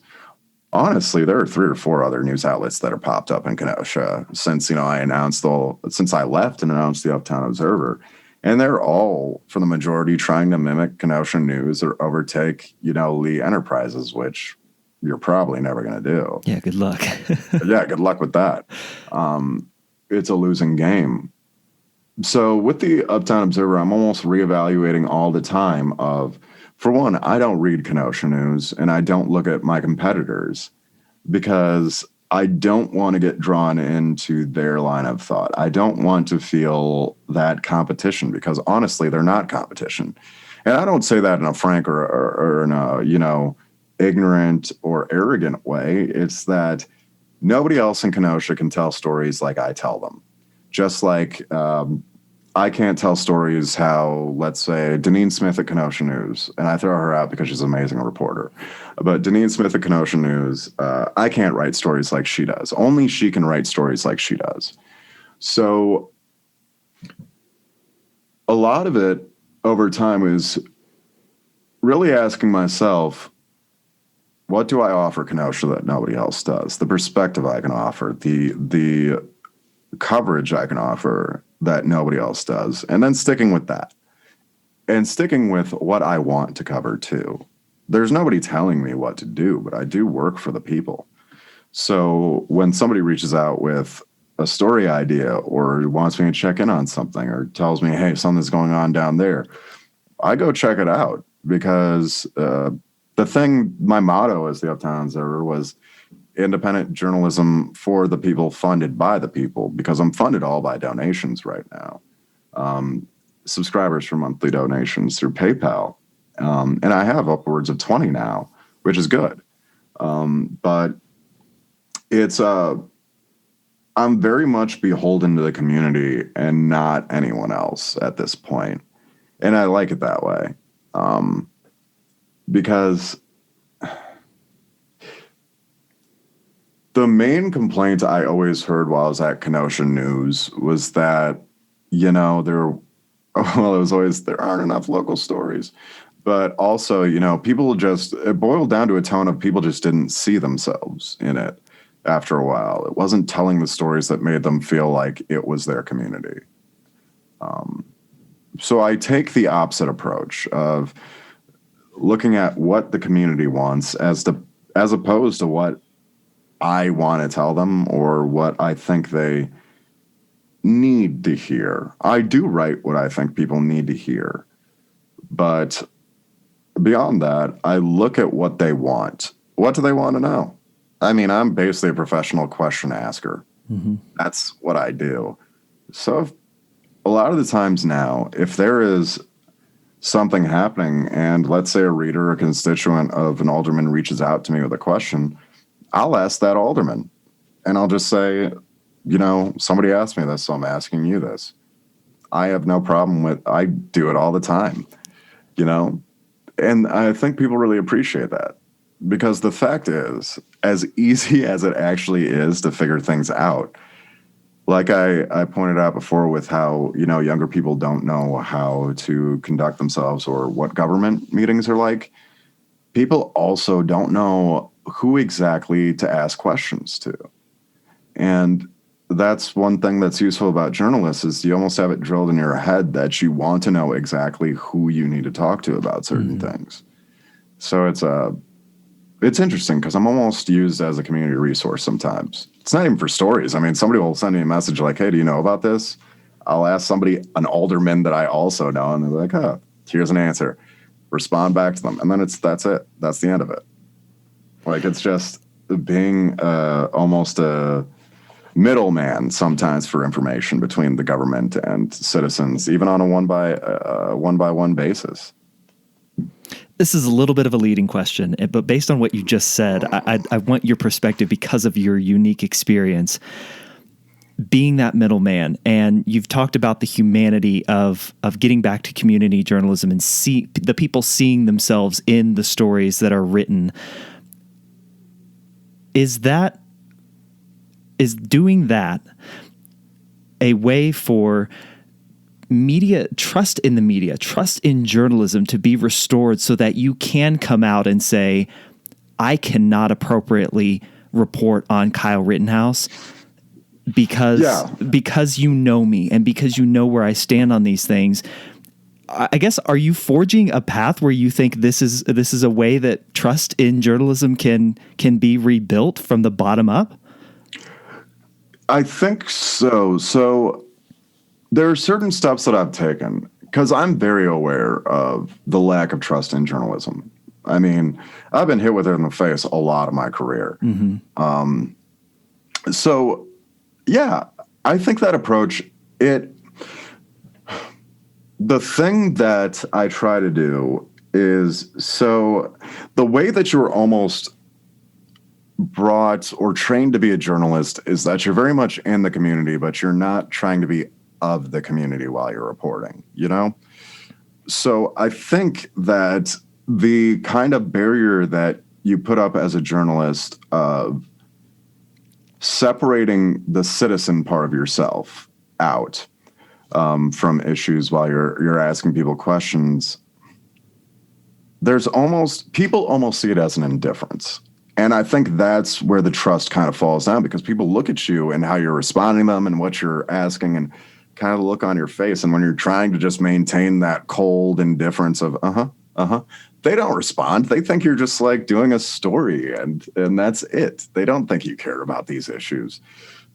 honestly, there are 3 or 4 other news outlets that have popped up in Kenosha since, you know, since I left and announced the Uptown Observer. And they're all, for the majority, trying to mimic Kenosha News or overtake, you know, Lee Enterprises, which you're probably never going to do. Yeah, good luck. Yeah, good luck with that. It's a losing game. So with the Uptown Observer, I'm almost reevaluating all the time of, for one, I don't read Kenosha News and I don't look at my competitors because I don't want to get drawn into their line of thought. I don't want to feel that competition because honestly, they're not competition. And I don't say that in a frank or in a, you know, ignorant or arrogant way. It's that nobody else in Kenosha can tell stories like I tell them. Just like I can't tell stories how, let's say, Deneen Smith at Kenosha News, and I throw her out because she's an amazing reporter, but Deneen Smith at Kenosha News, I can't write stories like she does. Only she can write stories like she does. So a lot of it over time is really asking myself, what do I offer Kenosha that nobody else does? The perspective I can offer, the coverage I can offer that nobody else does, and then sticking with that and sticking with what I want to cover too. There's nobody telling me what to do, but I do work for the people. So when somebody reaches out with a story idea or wants me to check in on something or tells me, hey, something's going on down there, I go check it out because my motto as the Uptown Observer was independent journalism for the people, funded by the people, because I'm funded all by donations right now. Subscribers for monthly donations through PayPal. And I have upwards of 20 now, which is good. But it's, I'm very much beholden to the community and not anyone else at this point. And I like it that way. Because the main complaint I always heard while I was at Kenosha News was that, it was always, there aren't enough local stories. But also, it boiled down to a tone of people just didn't see themselves in it after a while. It wasn't telling the stories that made them feel like it was their community. So I take the opposite approach of looking at what the community wants as opposed to what I want to tell them or what I think they need to hear. I do write what I think people need to hear. But beyond that, I look at what they want. What do they want to know? I mean, I'm basically a professional question asker. Mm-hmm. That's what I do. So a lot of the times now, if there is something happening and let's say a reader or constituent of an alderman reaches out to me with a question, I'll ask that alderman and I'll just say, somebody asked me this, so I'm asking you this. I have no problem I do it all the time, and I think people really appreciate that because the fact is, as easy as it actually is to figure things out, like I pointed out before with how, younger people don't know how to conduct themselves or what government meetings are like. People also don't know who exactly to ask questions to. And that's one thing that's useful about journalists is you almost have it drilled in your head that you want to know exactly who you need to talk to about certain things. So it's interesting because I'm almost used as a community resource sometimes. It's not even for stories. I mean, somebody will send me a message like, hey, do you know about this? I'll ask an alderman that I also know, and they're like, oh, here's an answer. Respond back to them. And then that's it. That's the end of it. Like, it's just being almost a middleman sometimes for information between the government and citizens, even on a one by one basis. This is a little bit of a leading question, but based on what you just said, I want your perspective because of your unique experience being that middleman. And you've talked about the humanity of getting back to community journalism and see the people seeing themselves in the stories that are written. Is doing that a way for trust in journalism to be restored so that you can come out and say, I cannot appropriately report on Kyle Rittenhouse because you know me and because you know where I stand on these things. I guess, are you forging a path where you think this is a way that trust in journalism can be rebuilt from the bottom up? I think so. So there are certain steps that I've taken because I'm very aware of the lack of trust in journalism. I mean, I've been hit with it in the face a lot of my career. Mm-hmm. So, yeah, I think that approach, the thing that I try to do is, so the way that you're almost brought or trained to be a journalist is that you're very much in the community, but you're not trying to be of the community while you're reporting, So I think that the kind of barrier that you put up as a journalist of separating the citizen part of yourself out from issues while you're asking people questions, people almost see it as an indifference. And I think that's where the trust kind of falls down because people look at you and how you're responding to them and what you're asking and kind of the look on your face. And when you're trying to just maintain that cold indifference of, they don't respond. They think you're just like doing a story and that's it. They don't think you care about these issues.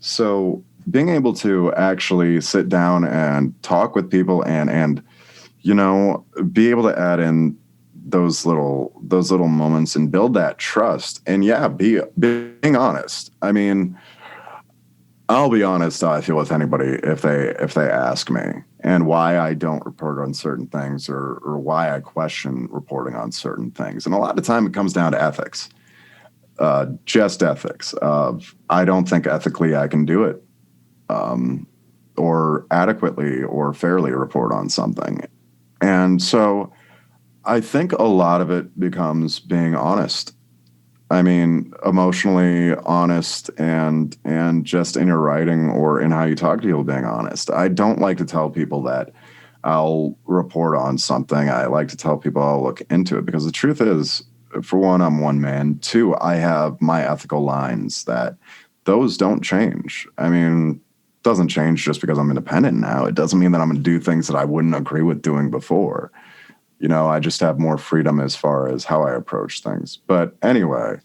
So being able to actually sit down and talk with people and you know, be able to add in those little moments and build that trust. And yeah, being honest. I mean, I'll be honest how I feel with anybody if they ask me and why I don't report on certain things or why I question reporting on certain things. And a lot of the time it comes down to ethics, just ethics of I don't think ethically I can do it, or adequately or fairly report on something. And so I think a lot of it becomes being honest. I mean, emotionally honest and just in your writing or in how you talk to people being honest. I don't like to tell people that I'll report on something. I like to tell people I'll look into it because the truth is, for one, I'm one man. Two, I have my ethical lines that those don't change. I mean, it doesn't change just because I'm independent now. It doesn't mean that I'm going to do things that I wouldn't agree with doing before. You know, I just have more freedom as far as how I approach things. But anyway,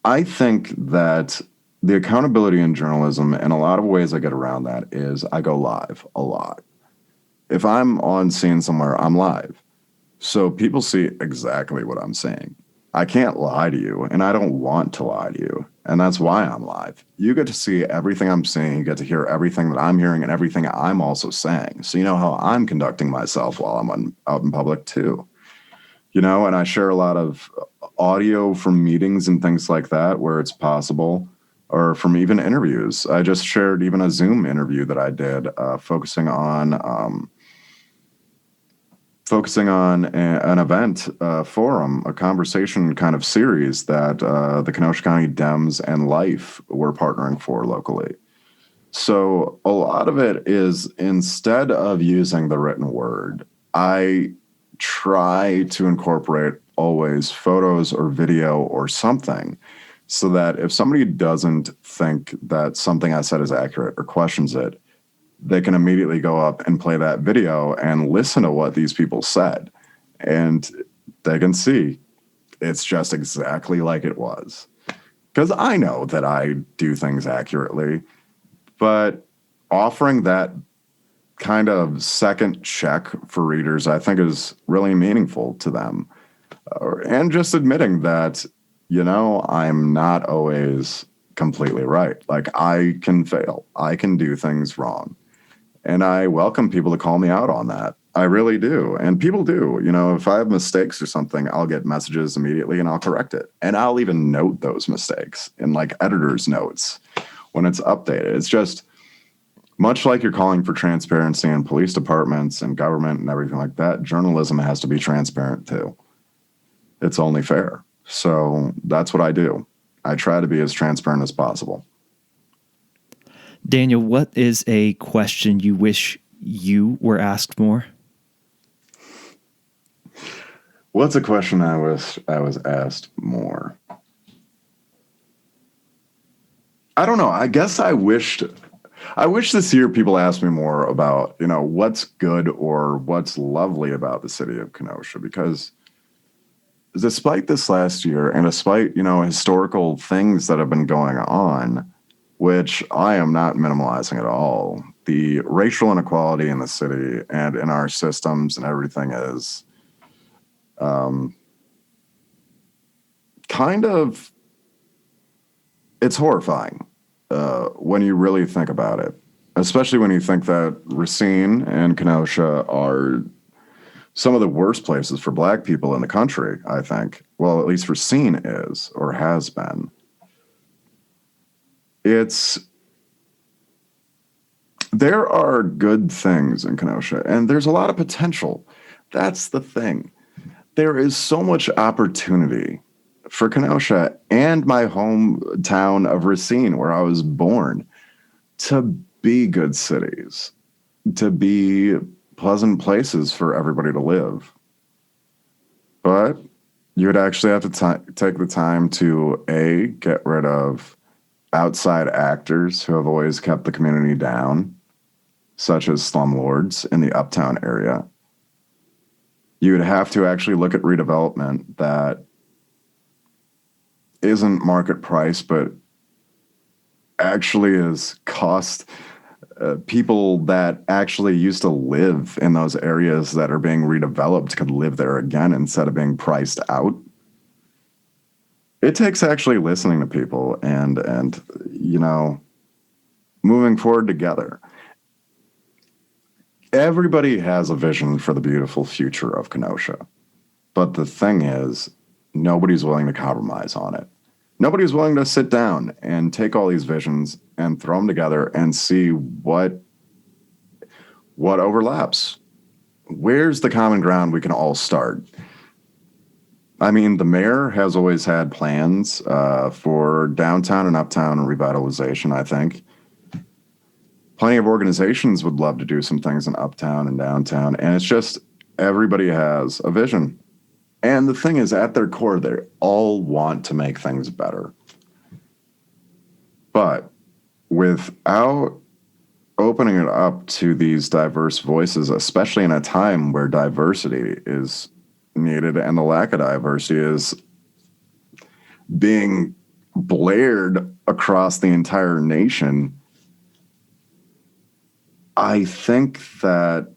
I think that the accountability in journalism, and a lot of ways I get around that is I go live a lot. If I'm on scene somewhere, I'm live. So people see exactly what I'm saying. I can't lie to you, and I don't want to lie to you. And that's why I'm live. You get to see everything I'm saying. You get to hear everything that I'm hearing and everything I'm also saying. So you know how I'm conducting myself while I'm out in public too. You know, and I share a lot of audio from meetings and things like that where it's possible, or from even interviews. I just shared even a Zoom interview that I did, focusing on an event, forum, a conversation kind of series that the Kenosha County Dems and Life were partnering for locally. So a lot of it is, instead of using the written word, I try to incorporate always photos or video or something so that if somebody doesn't think that something I said is accurate or questions it, they can immediately go up and play that video and listen to what these people said. And they can see it's just exactly like it was. Because I know that I do things accurately, but offering that kind of second check for readers, I think, is really meaningful to them. And just admitting that, you know, I'm not always completely right. Like, I can fail, I can do things wrong. And I welcome people to call me out on that. I really do. And people do. You know, if I have mistakes or something, I'll get messages immediately and I'll correct it. And I'll even note those mistakes in like editor's notes when it's updated. It's just much like you're calling for transparency in police departments and government and everything like that. Journalism has to be transparent too. It's only fair. So that's what I do. I try to be as transparent as possible. Daniel, what is a question you wish you were asked more? What's a question I was asked more? I don't know. I guess I wish this year people asked me more about, you know, what's good or what's lovely about the city of Kenosha, because despite this last year and despite, you know, historical things that have been going on, which I am not minimalizing at all, the racial inequality in the city and in our systems and everything is kind of, it's horrifying when you really think about it, especially when you think that Racine and Kenosha are some of the worst places for Black people in the country, I think. Well, at least Racine is or has been. There are good things in Kenosha, and there's a lot of potential. That's the thing. There is so much opportunity for Kenosha and my hometown of Racine, where I was born, to be good cities, to be pleasant places for everybody to live. But you would actually have to take the time to, A, get rid of outside actors who have always kept the community down, such as slumlords in the uptown area. You would have to actually look at redevelopment that isn't market price, but actually is cost people that actually used to live in those areas that are being redeveloped could live there again instead of being priced out. It takes actually listening to people and moving forward together. Everybody has a vision for the beautiful future of Kenosha. But the thing is, nobody's willing to compromise on it. Nobody's willing to sit down and take all these visions and throw them together and see what overlaps. Where's the common ground we can all start? I mean, the mayor has always had plans for downtown and uptown revitalization, I think. Plenty of organizations would love to do some things in uptown and downtown, and it's just everybody has a vision. And the thing is, at their core, they all want to make things better. But without opening it up to these diverse voices, especially in a time where diversity is needed and the lack of diversity is being blared across the entire nation, I think that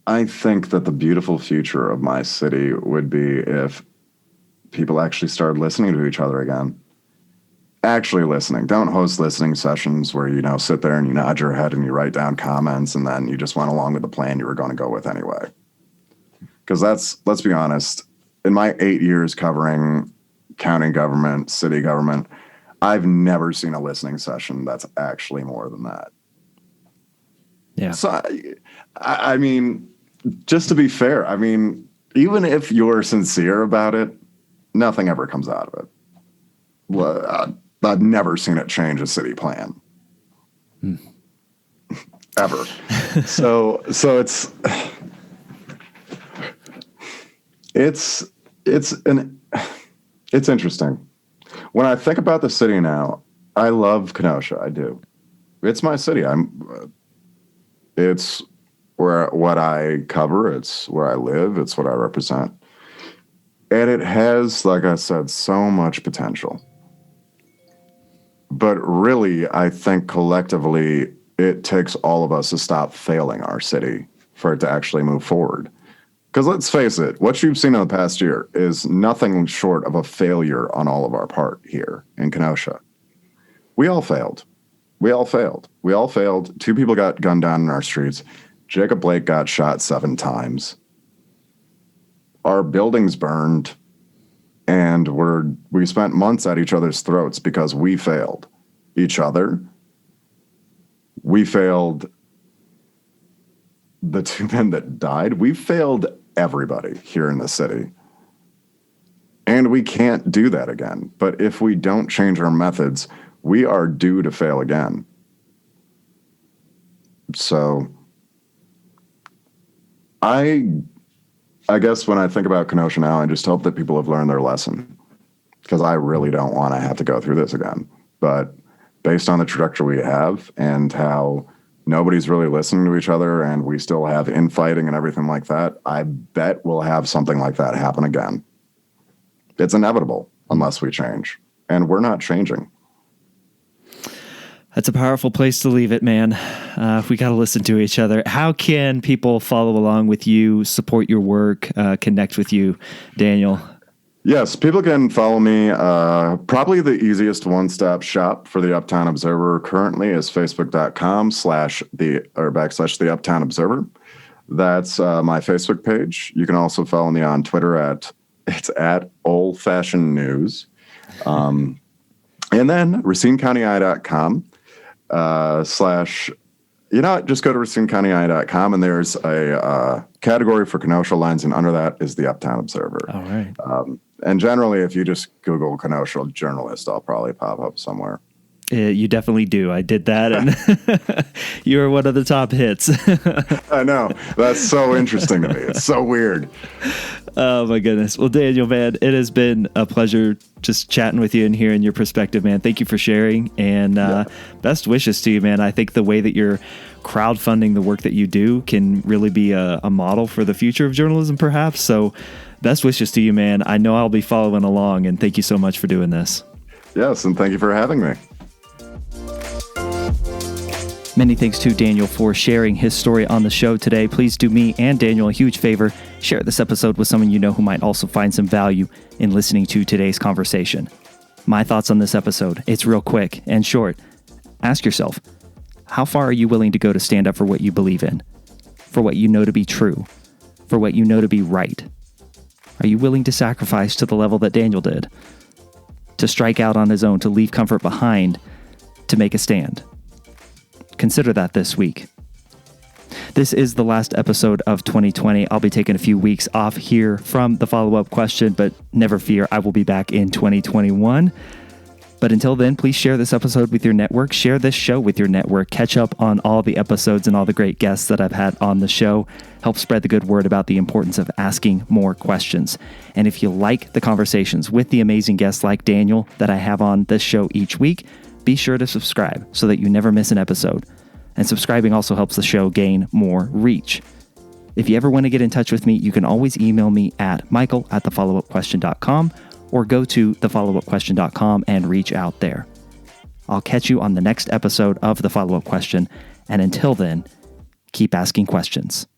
the beautiful future of my city would be if people actually started listening to each other again. Actually listening. Don't host listening sessions where you sit there and you nod your head and you write down comments and then you just went along with the plan you were going to go with anyway. Because let's be honest, in my 8 years covering county government, city government, I've never seen a listening session that's actually more than that. Yeah. So, I mean, just to be fair, I mean, even if you're sincere about it, nothing ever comes out of it. Well, I've never seen it change a city plan. Ever. So it's interesting. When I think about the city now, I love Kenosha. I do. It's my city. It's what I cover. It's where I live. It's what I represent. And it has, like I said, so much potential. But really, I think collectively, it takes all of us to stop failing our city for it to actually move forward. Because let's face it, what you've seen in the past year is nothing short of a failure on all of our part here in Kenosha. We all failed. We all failed. 2 people got gunned down in our streets. Jacob Blake got shot 7 times. Our buildings burned. And we spent months at each other's throats because we failed each other. We failed the 2 men that died. We failed everybody here in the city. And we can't do that again. But if we don't change our methods, we are due to fail again. So I guess when I think about Kenosha now, I just hope that people have learned their lesson, because I really don't want to have to go through this again. But based on the trajectory we have and how nobody's really listening to each other and we still have infighting and everything like that, I bet we'll have something like that happen again. It's inevitable unless we change, and we're not changing. That's a powerful place to leave it, man. We got to listen to each other. How can people follow along with you, support your work, connect with you, Daniel? Yes, people can follow me. Probably the easiest one-stop shop for the Uptown Observer currently is facebook.com/the Uptown Observer. That's my Facebook page. You can also follow me on Twitter at Old-Fashioned News. And then racinecountyeye.com. Just go to racinecountyeye.com and there's a category for Kenosha lines, and under that is the Uptown Observer. All right. And generally, if you just Google Kenosha journalist, I'll probably pop up somewhere. You definitely do. I did that, and you were one of the top hits. I know. That's so interesting to me. It's so weird. Oh, my goodness. Well, Daniel, man, it has been a pleasure just chatting with you and hearing your perspective, man. Thank you for sharing, and best wishes to you, man. I think the way that you're crowdfunding the work that you do can really be a model for the future of journalism, perhaps. So best wishes to you, man. I know I'll be following along, and thank you so much for doing this. Yes, and thank you for having me. Many thanks to Daniel for sharing his story on the show today. Please do me and Daniel a huge favor. Share this episode with someone you know who might also find some value in listening to today's conversation. My thoughts on this episode, it's real quick and short. Ask yourself, how far are you willing to go to stand up for what you believe in? For what you know to be true? For what you know to be right? Are you willing to sacrifice to the level that Daniel did? To strike out on his own, to leave comfort behind, to make a stand? Consider that this week. This is the last episode of 2020. I'll be taking a few weeks off here from the follow-up question, but never fear, I will be back in 2021. But until then, please share this episode with your network. Share this show with your network. Catch up on all the episodes and all the great guests that I've had on the show. Help spread the good word about the importance of asking more questions. And if you like the conversations with the amazing guests like Daniel that I have on this show each week, be sure to subscribe so that you never miss an episode. And subscribing also helps the show gain more reach. If you ever want to get in touch with me, you can always email me at michael@thefollowupquestion.com or go to thefollowupquestion.com and reach out there. I'll catch you on the next episode of The Follow-Up Question. And until then, keep asking questions.